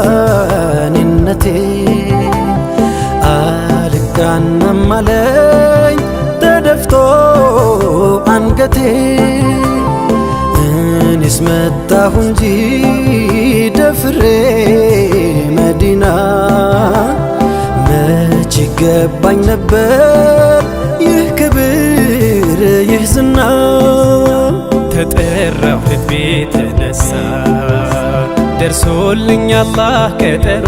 ሰባራንነቴ አልጋናም አለኝ ተደፍቶ አንገቴ እኔስ መጣሁ እንጂ ደፍሬ መዲና መች ይገባኝ ነበር ይህ ክብር ይህ ዝና ተጠራሁ ልቤ ተነሳ ደርሶልኝ አላህ ቀጠሮ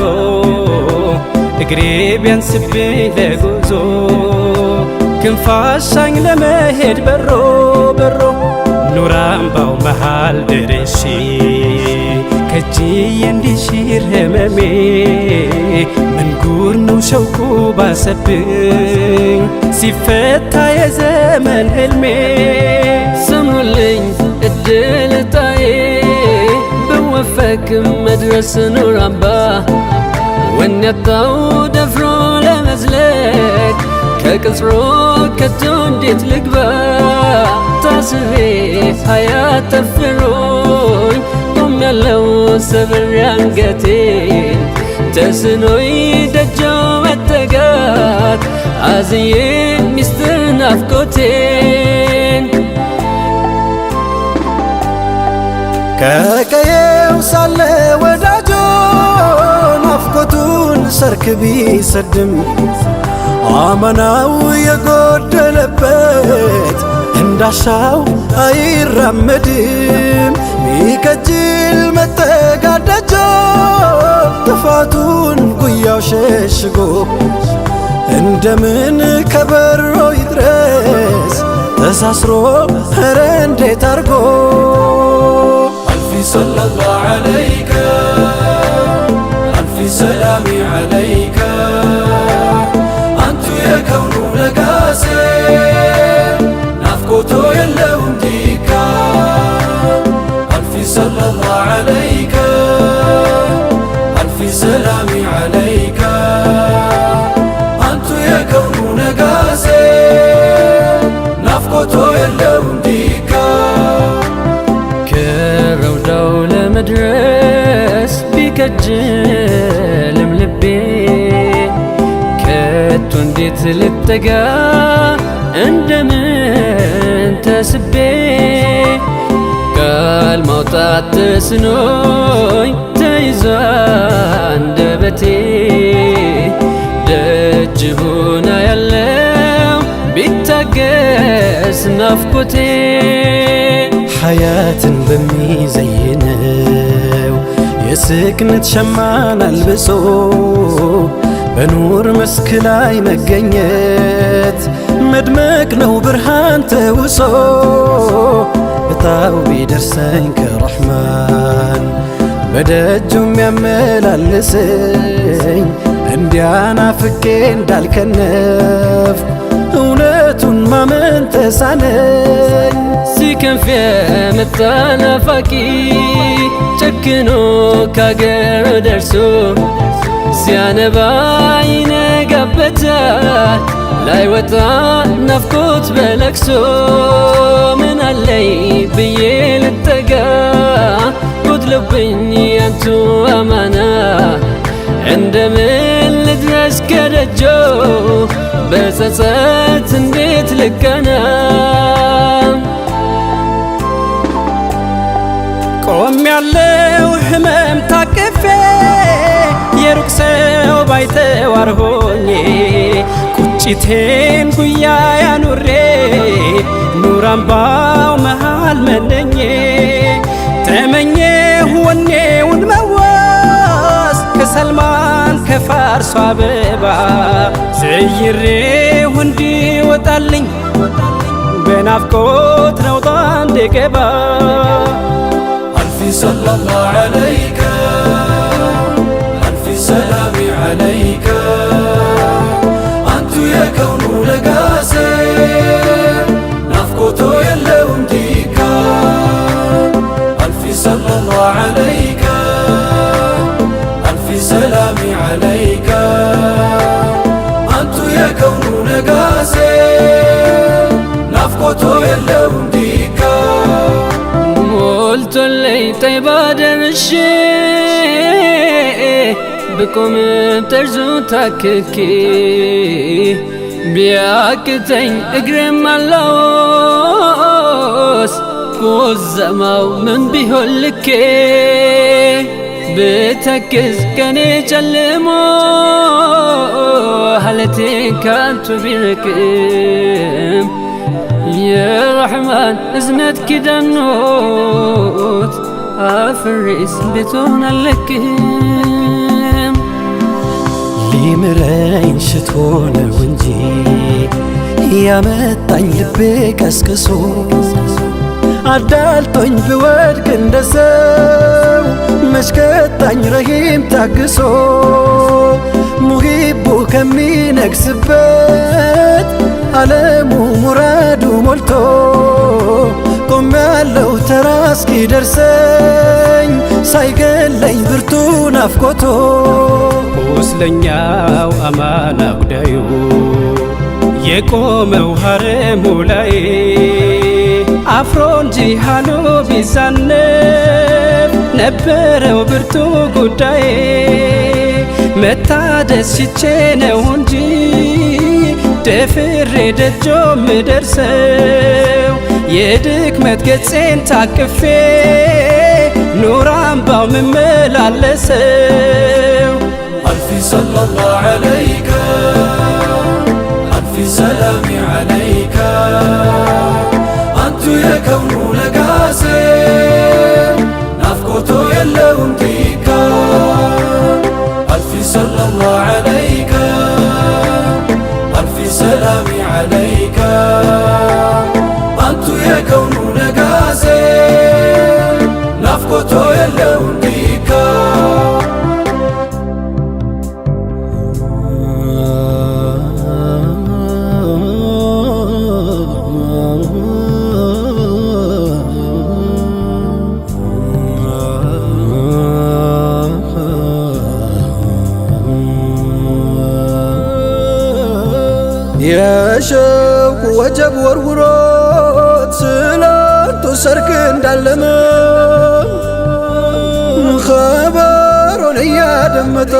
እግሬ ቢያንስብኝ ለጉዞ ክንፋሻኝ ለመሄድ በሮ በሮ ኑር አምባው መሃል ደርሼ ከእጅዬ እንዲሽር ህመሜ ምን ጉር ነው ሸውቁ ባሰብኝ ሲፈታ የዘመን ህልሜ ስሙልኝ እድል ዕጣዬ ብወፈቅም መድረስ ኑር አምባ ወኔ ያጣው ደፍሮ ለመዝለቅ ከቅጽሮ ከቶ እንዴት ልግባ ታስሬ ሀያት ጠፍሮኝ ቆሜያለሁ ሰብሬ አንገቴን ተስኖኝ ደጆ መጠጋት አዝዬ ሚስጥር ናፍቆቴን ከቀየው ሳለ ወዳጆ ናፍቆቱን ሰርክ ቢሰድም አማናው የጎደለበት እንዳሻው አይራመድም ሚከጅል መጠጋደጆ ጥፋቱን ጉያው ሸሽጎ እንደምን ከበሮ ይድረስ ተሳስሮ ኧረ እንዴት አርጎ አልፊ ሰለላሁ ዐለይከ አልፊ ሰላሚ ዐለይከ አንቱ የከውኑ ነጋሴ ናፍቆቶ የለውም ዲካ አልፊ ሰለላሁ ዐለይከ አልፊ ሰላሚ ዐለይከ አንቱ የከውኑ ነጋሴ ናፍቆቶ የለውም ዲካ ከረውዳው ለመድረስ ቢከጅልም ልቤ ከቶ እንዴት ልጠጋ እንደምን ተስቤ ቃል ማውጣት ተስኖኝ ተይዞ አንደበቴ ደጅ ሆና ያለው ቢታገስ ናፍቆቴ ሐያትን በሚዘይነው የስክነት ሸማን አልብሶ በኑር መስክ ላይ መገኘት መድመቅ ነው ብርሃን ተውሶ እጣው ቢደርሰኝ ከረሕማን በደጁም ያመላልሰኝ እንዲያናፍቄ እንዳልከነፍ እውነቱን ማመን ተሳነኝ ሲከንፍ የመጣ ናፋቂ ጨክኖ ካገር ደርሶ ሲያነባ ይነጋበታል ላይወጣ ናፍቆት በለቅሶ ምን አለኝ ብዬ ልጠጋ ጎድሎብኝ ያንቱ አማና እንደምን ልድረስ ከደጆ በጸጸት እንዴት ልቀና ቆሜያለሁ ህመም ታቅፌ የሩቅ ሰው ባይተዋር ሆኜ ቁጭቴን ጉያ ያኑሬ ኑር አምባው መሃል መነኜ ተመኘሁ ወኔውን መዋስ ከሰልማን ከፋርሷ አበባ ዘይሬሁ እንዲወጣልኝ በናፍቆት ነውጣ እንድገባ ألف صلى الله عليك ألف سلام عليك أنت يا كون لقاسي نفقته يلوم ديكا ألف صلى الله عليك ألف سلام عليك أنت يا كون لقاسي نفقته يلوم ديكا قلت لي طيب درشي ብቆም ጠርዙ ታክኬ ቢያቅተኝ እግሬም ማላወስ ቁዘማው ምን ቢሆን ልኬ ብተክዝ ቀኔ ጨልሞ ሀለቴ ካንቱ ቢርቅም የረሕማን እዝነት ኪዳኖት አፍሬስ ቤቶን አለቅም ሊምረኝ ሽቶ ነው እንጂ ያመጣኝ ልቤ ቀስቅሶ አዳልጦኝ ብወድቅ እንደ ሰው መሽከጣኝ ረሂም ታግሶ ሙሂቡ ከሚነግስበት ዓለሙ ሙራዱ ሞልቶ ቆም ያለው ተራ እስኪደርሰኝ ሳይገለኝ ብርቱ ናፍቆቶ ቁስለኛው አማና ጉዳዩ የቆመው ሐረሙ ላይ አፍሮ እንጂ ሃሎ ቢዛነብ ነበረው ብርቱ ጉዳዬ መታደስ ሽቼ ነው እንጂ ደፍሬ ደጆ ምደርሰው የድክመት ገጼን ታቅፌ ኑር አምባው ምመላለሰው አልፊ ሰለላሁ ዐለይከ አልፊ ሰላሚ ዐለይከ አንቱ የከውኑ ነጋሴ ናፍቆቶ የለውም ቲካ አልፊ ሰለላሁ ዐለይከ አልፊ ሰላሚ ዐለይከ አንቱ የከውኑ ነጋሴ ናፍቆቶ የለውም ቲካ የሸውቁ ወጀብ ወርውሮት ስላንቱ ሰርክ እንዳለመ ኸበሩን እያደመጠ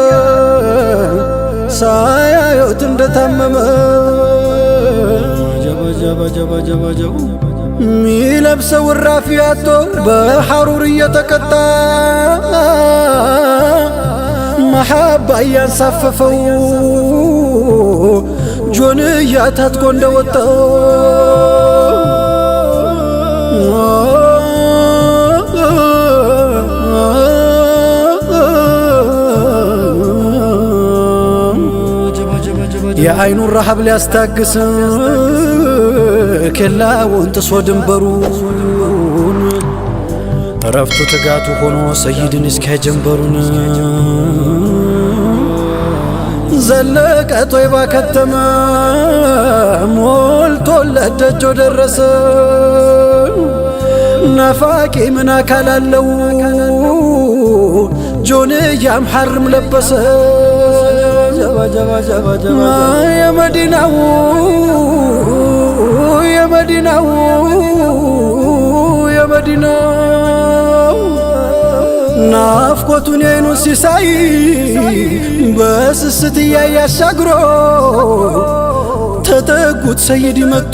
ሳያዩት እንደታመመ ሚለብሰው እራፊ አጥቶ በሐሩር እየተቀጣ መሐባ እያንሳፈፈው ጆንያ ታጥቆ እንደወጣ የአይኑን ረሃብ ሊያስታግስ ኬላውን ጥሶ ድንበሩን እረፍቱ ትጋቱ ሆኖ ሰይድን እስኪያጀንበሩን ዘለቀ ጦይባ ከተመ ሞልቶለት ደጆ ደረሰ ናፋቂ ምን አካል አለው ጆንያም ሐርም ለበሰ የመዲናው የመዲናው የመዲናው ናፍቆቱን የአይኑ ሲሳይ በስስት እያየ አሻግሮ ተጠጉት ሰይድ መጡ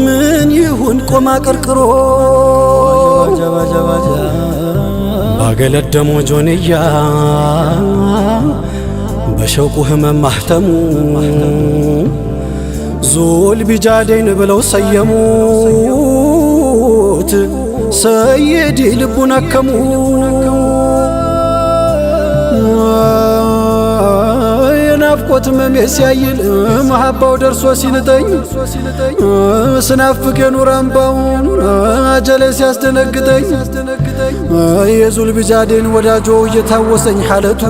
ምን ይሁን ቆማ ቀርቅሮ ባገለደሞ ጆንያ በሸውቁ ህመም ማህተሙ ዙል ቢጃዴን ብለው ሰየሙት ሰይድ ልቡን አከሙ የናፍቆት ህመሜ ሲያይል መሐባው ደርሶ ሲንጠኝ ስናፍቅ የኑር አምባውን አጀሌ ሲያስደነግጠኝ የዙል ቢጃዴን ወዳጆ እየታወሰኝ ሐለቱ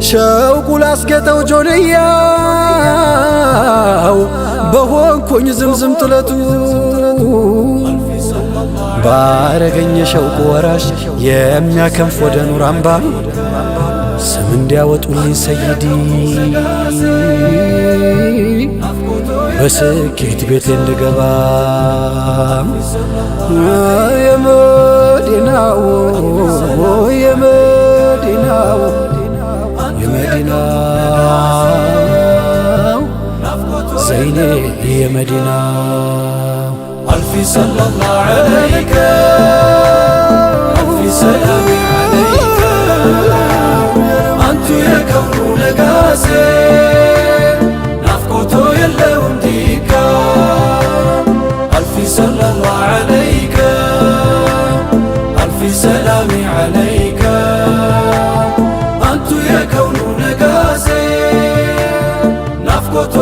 ሸውቁ ላስጌጠው ጆንያው በሆንኩኝ ዝምዝም ጥለቱ ባረገኝ የሸውቁ ወራሽ የሚያከንፍ ወደ ኑር አምባ ስም እንዲያወጡልኝ ሰይዲ በስኬት ቤቴ እንድገባ የመዲናው የመዲናው የመዲናው ዘይኔ የመዲናው አልፊ ሰለላሁ ዐለይከ አልፊ ሰላሚ ዐለይከ አንቱ የከውኑ ነጋሴ ናፍቆቶ የለውም ዲካ አልፊ ሰለላሁ ዐለይከ አልፊ ሰላሚ ዐለይከ አንቱ የከውኑ ነጋሴ ናፍቆቶ